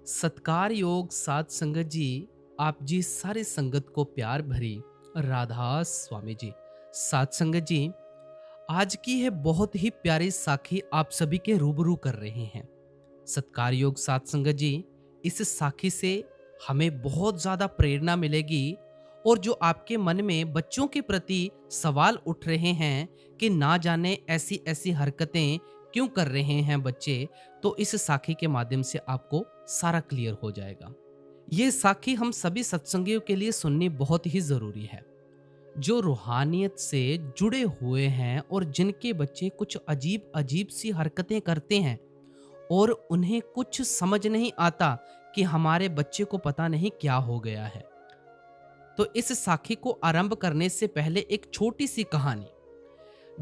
सत्कार योग साध संगत जी, आप जी सारी संगत को प्यार भरी राधा स्वामी जी। साध संगत जी, आज की है बहुत ही प्यारी साखी आप सभी के रूबरू कर रहे हैं। सत्कार योग साध संगत जी, इस साखी से हमें बहुत ज्यादा प्रेरणा मिलेगी। और जो आपके मन में बच्चों के प्रति सवाल उठ रहे हैं कि ना जाने ऐसी ऐसी हरकतें क्यों कर रहे हैं बच्चे, तो इस साखी के माध्यम से आपको सारा क्लियर हो जाएगा। ये साखी हम सभी सत्संगियों के लिए सुननी बहुत ही जरूरी है, जो रूहानियत से जुड़े हुए हैं और जिनके बच्चे कुछ अजीब अजीब सी हरकतें करते हैं और उन्हें कुछ समझ नहीं आता कि हमारे बच्चे को पता नहीं क्या हो गया है। तो इस साखी को आरंभ करने से पहले एक छोटी सी कहानी।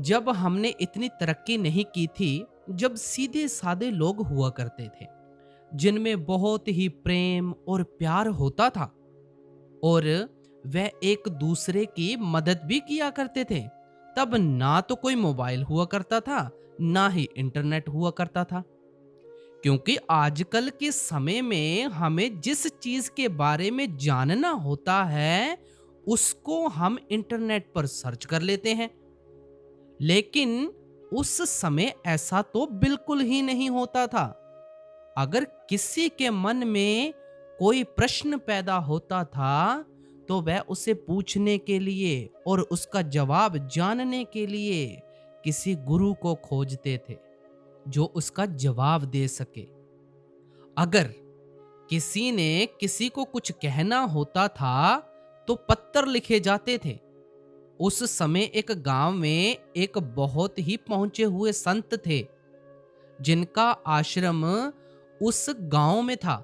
जब हमने इतनी तरक्की नहीं की थी, जब सीधे सादे लोग हुआ करते थे जिनमें बहुत ही प्रेम और प्यार होता था और वह एक दूसरे की मदद भी किया करते थे, तब ना तो कोई मोबाइल हुआ करता था, ना ही इंटरनेट हुआ करता था। क्योंकि आजकल के समय में हमें जिस चीज के बारे में जानना होता है उसको हम इंटरनेट पर सर्च कर लेते हैं। लेकिन उस समय ऐसा तो बिल्कुल ही नहीं होता था। अगर किसी के मन में कोई प्रश्न पैदा होता था तो वह उसे पूछने के लिए और उसका जवाब जानने के लिए किसी गुरु को खोजते थे जो उसका जवाब दे सके। अगर किसी ने किसी को कुछ कहना होता था तो पत्थर लिखे जाते थे। उस समय एक गांव में एक बहुत ही पहुंचे हुए संत थे जिनका आश्रम उस गांव में था।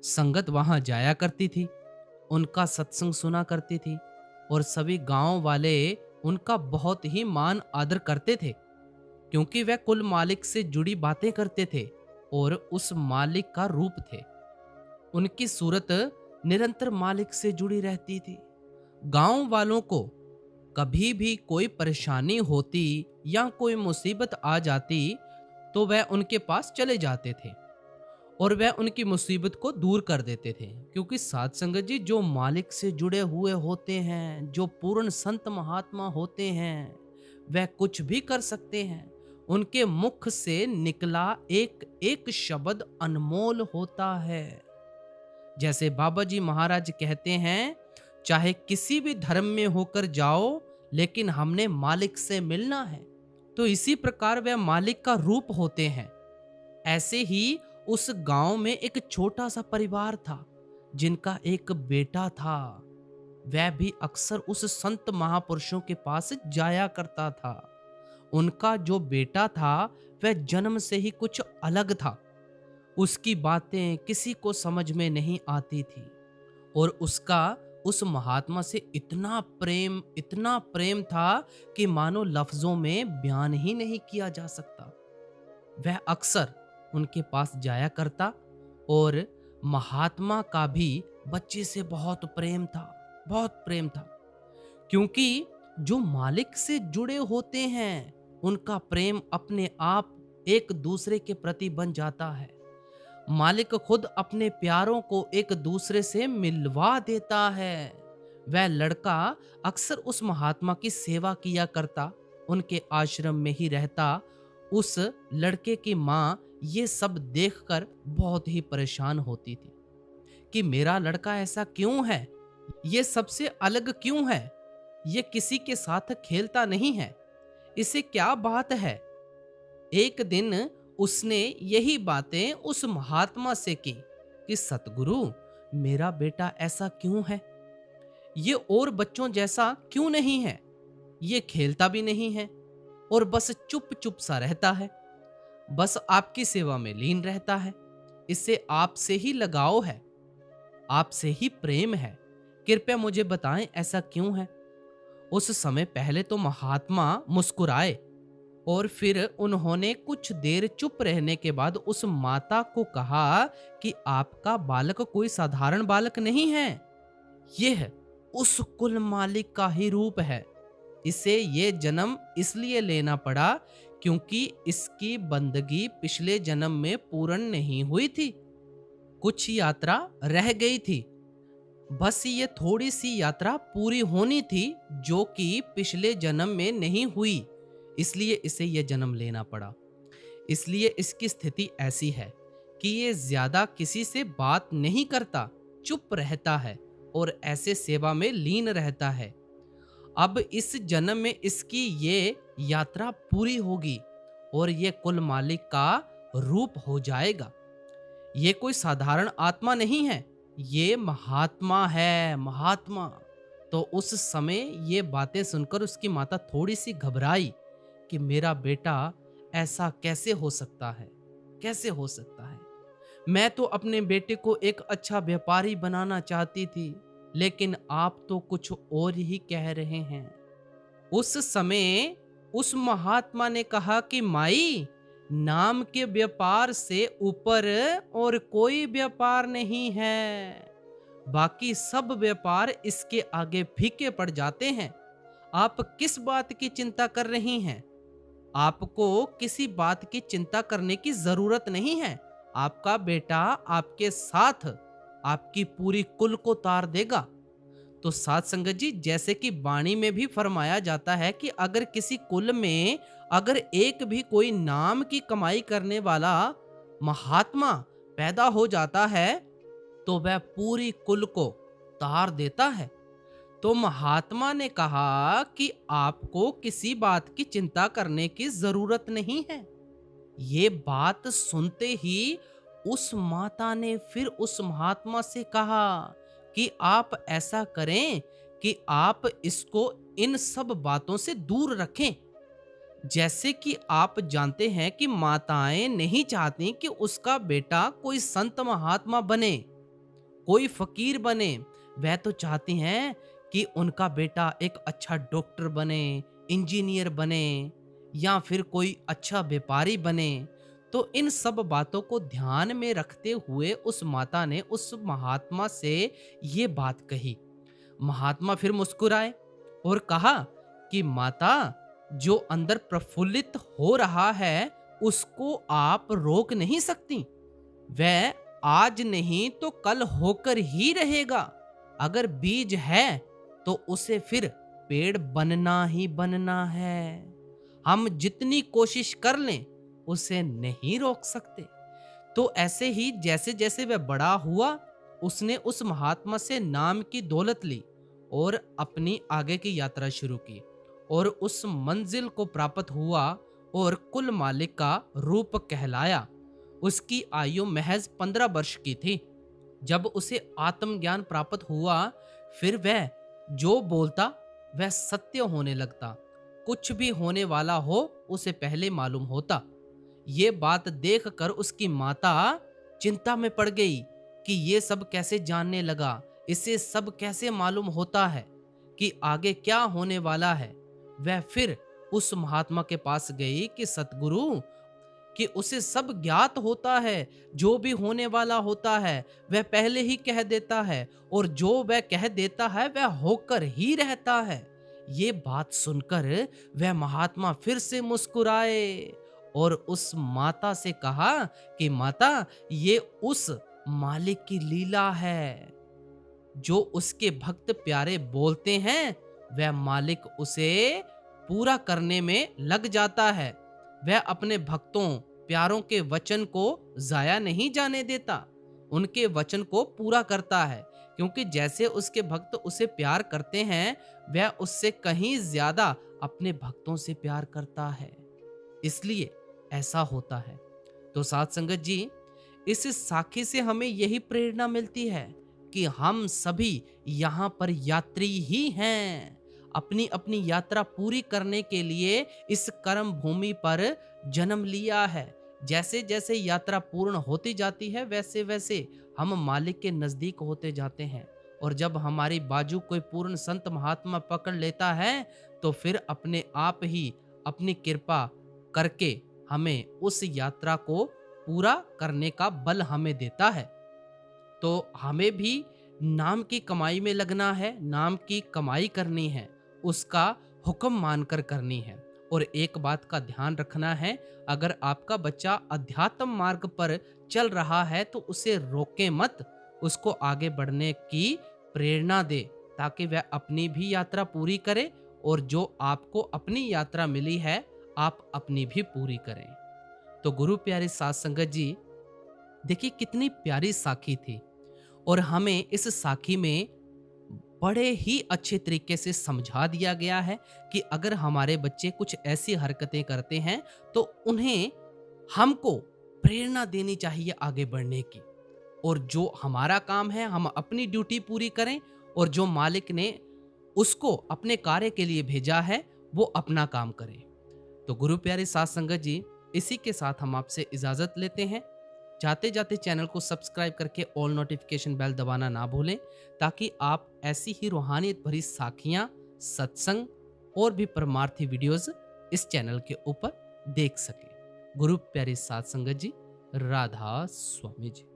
संगत वहां जाया करती थी, उनका सत्संग सुना करती थी और सभी गांव वाले उनका बहुत ही मान आदर करते थे, क्योंकि वह कुल मालिक से जुड़ी बातें करते थे और उस मालिक का रूप थे। उनकी सूरत निरंतर मालिक से जुड़ी रहती थी। गांव वालों को कभी भी कोई परेशानी होती या कोई मुसीबत आ जाती तो वह उनके पास चले जाते थे और वह उनकी मुसीबत को दूर कर देते थे। क्योंकि साध संगत जी, जो मालिक से जुड़े हुए होते हैं, जो पूर्ण संत महात्मा होते हैं, वह कुछ भी कर सकते हैं। उनके मुख से निकला एक एक शब्द अनमोल होता है। जैसे बाबा जी महाराज कहते हैं, चाहे किसी भी धर्म में होकर जाओ लेकिन हमने मालिक से मिलना है। तो इसी प्रकार वह मालिक का रूप होते हैं। ऐसे ही उस गांव में एक छोटा सा परिवार था जिनका एक बेटा था। वह भी अक्सर उस संत महापुरुषों के पास जाया करता था। उनका जो बेटा था वह जन्म से ही कुछ अलग था। उसकी बातें किसी को समझ में नहीं आती थी और उसका उस महात्मा से इतना प्रेम था कि मानो लफ्जों में बयान ही नहीं किया जा सकता। वह अक्सर उनके पास जाया करता और महात्मा का भी बच्चे से बहुत प्रेम था, बहुत प्रेम था। क्योंकि जो मालिक से जुड़े होते हैं उनका प्रेम अपने आप एक दूसरे के प्रति बन जाता है। मालिक खुद अपने प्यारों को एक दूसरे से मिलवा देता है। वह लड़का अक्सर उस महात्मा की सेवा किया करता, उनके आश्रम में ही रहता। उस लड़के की माँ ये सब देखकर बहुत ही परेशान होती थी कि मेरा लड़का ऐसा क्यों है, ये सबसे अलग क्यों है, ये किसी के साथ खेलता नहीं है, इसे क्या बात है। एक दिन उसने यही बातें उस महात्मा से की कि सतगुरु, मेरा बेटा ऐसा क्यों है, ये और बच्चों जैसा क्यों नहीं है, ये खेलता भी नहीं है और बस चुप चुप सा रहता है, बस आपकी सेवा में लीन रहता है, इससे आपसे ही लगाव है, आपसे ही प्रेम है, कृपया मुझे बताएं ऐसा क्यों है। उस समय पहले तो महात्मा मुस्कुराए और फिर उन्होंने कुछ देर चुप रहने के बाद उस माता को कहा कि आपका बालक कोई साधारण बालक नहीं है, यह उस कुल मालिक का ही रूप है। इसे ये जन्म इसलिए लेना पड़ा क्योंकि इसकी बंदगी पिछले जन्म में पूर्ण नहीं हुई थी। कुछ यात्रा रह गई थी। बस ये थोड़ी सी यात्रा पूरी होनी थी, जो कि पिछले जन्म में नहीं हुई, इसलिए इसे ये जन्म लेना पड़ा। इसलिए इसकी स्थिति ऐसी है कि ये ज्यादा किसी से बात नहीं करता, चुप रहता है और ऐसे सेवा में लीन रहता है। अब इस जन्म में इसकी ये यात्रा पूरी होगी और ये कुल मालिक का रूप हो जाएगा। ये कोई साधारण आत्मा नहीं है, ये महात्मा है, महात्मा। तो उस समय ये बातें सुनकर उसकी माता थोड़ी सी घबराई कि मेरा बेटा ऐसा कैसे हो सकता है, कैसे हो सकता है। मैं तो अपने बेटे को एक अच्छा व्यापारी बनाना चाहती थी, लेकिन आप तो कुछ और ही कह रहे हैं। उस समय उस महात्मा ने कहा कि माई, नाम के व्यापार से ऊपर और कोई व्यापार नहीं है। बाकी सब व्यापार इसके आगे फीके पड़ जाते हैं। आप किस बात की चिंता कर रही हैं? आपको किसी बात की चिंता करने की जरूरत नहीं है। आपका बेटा आपके साथ आपकी पूरी कुल को तार देगा। तो साध संगत जी, जैसे कि वाणी में भी फरमाया जाता है कि अगर किसी कुल में अगर एक भी कोई नाम की कमाई करने वाला महात्मा पैदा हो जाता है, तो वह पूरी कुल को तार देता है। तो महात्मा ने कहा कि आपको किसी बात की चिंता करने की जरूरत नहीं है। ये बात सुनते ही उस माता ने फिर उस महात्मा से कहा कि आप ऐसा करें कि आप इसको इन सब बातों से दूर रखें। जैसे कि आप जानते हैं कि माताएं नहीं चाहती कि उसका बेटा कोई संत महात्मा बने, कोई फकीर बने। वह तो चाहती हैं कि उनका बेटा एक अच्छा डॉक्टर बने, इंजीनियर बने या फिर कोई अच्छा व्यापारी बने। तो इन सब बातों को ध्यान में रखते हुए उस माता ने उस महात्मा से ये बात कही। महात्मा फिर मुस्कुराए और कहा कि माता, जो अंदर प्रफुल्लित हो रहा है उसको आप रोक नहीं सकती। वह आज नहीं तो कल होकर ही रहेगा। अगर बीज है तो उसे फिर पेड़ बनना ही बनना है। हम जितनी कोशिश कर लें उसे नहीं रोक सकते। तो ऐसे ही जैसे जैसे वह बड़ा हुआ, उसने उस महात्मा से नाम की दौलत ली और अपनी आगे की यात्रा शुरू की और उस मंजिल को प्राप्त हुआ और कुल मालिक का रूप कहलाया। उसकी आयु महज 15 वर्ष की थी। जब उसे आत्मज्ञान प्राप्त हुआ, फिर वह जो बोलता वह सत्य होने लगता। कुछ भी होने वाला हो उसे पहले मालूम होता। ये बात देखकर उसकी माता चिंता में पड़ गई कि ये सब कैसे जानने लगा, इसे सब कैसे मालूम होता है कि आगे क्या होने वाला है। वह फिर उस महात्मा के पास गई कि सतगुरु, कि उसे सब ज्ञात होता है, जो भी होने वाला होता है वह पहले ही कह देता है और जो वह कह देता है वह होकर ही रहता है। ये बात सुनकर वह महात्मा फिर से मुस्कुराए और उस माता से कहा कि माता, ये उस मालिक की लीला है। जो उसके भक्त प्यारे बोलते हैं वह मालिक उसे पूरा करने में लग जाता है। वह अपने भक्तों प्यारों के वचन को जाया नहीं जाने देता, उनके वचन को पूरा करता है। क्योंकि जैसे उसके भक्त उसे प्यार करते हैं, वह उससे कहीं ज्यादा अपने भक्तों से प्यार करता है, इसलिए ऐसा होता है। तो साथ संगत जी, इस साखी से हमें यही प्रेरणा मिलती है कि हम सभी यहाँ पर यात्री ही हैं। अपनी अपनी यात्रा पूरी करने के लिए इस कर्म भूमि पर जन्म लिया है। जैसे जैसे यात्रा पूर्ण होती जाती है, वैसे वैसे हम मालिक के नजदीक होते जाते हैं। और जब हमारी बाजू कोई पूर्ण संत महात्मा पकड़ लेता है, तो फिर अपने आप ही अपनी कृपा करके हमें उस यात्रा को पूरा करने का बल हमें देता है। तो हमें भी नाम की कमाई में लगना है, नाम की कमाई करनी है, उसका हुक्म मानकर करनी है और एक बात का ध्यान रखना है, अगर आपका बच्चा अध्यात्म मार्ग पर चल रहा है तो उसे रोके मत, उसको आगे बढ़ने की प्रेरणा दे ताकि वह अपनी भी यात्रा पूरी करे और जो आपको अपनी यात्रा मिली है आप अपनी भी पूरी करें। तो गुरु प्यारे साथ संगत जी, देखिए कितनी प्यारी साखी थी और हमें इस साखी में बड़े ही अच्छे तरीके से समझा दिया गया है कि अगर हमारे बच्चे कुछ ऐसी हरकतें करते हैं तो उन्हें हमको प्रेरणा देनी चाहिए आगे बढ़ने की, और जो हमारा काम है हम अपनी ड्यूटी पूरी करें और जो मालिक ने उसको अपने कार्य के लिए भेजा है वो अपना काम करे। तो गुरु प्यारे साथ संगत जी, इसी के साथ हम आपसे इजाजत लेते हैं। जाते जाते चैनल को सब्सक्राइब करके ऑल नोटिफिकेशन बेल दबाना ना भूलें ताकि आप ऐसी ही रूहानियत भरी साखियां, सत्संग और भी परमार्थी वीडियोस इस चैनल के ऊपर देख सकें। गुरु प्यारे साथ संगत जी, राधा स्वामी जी।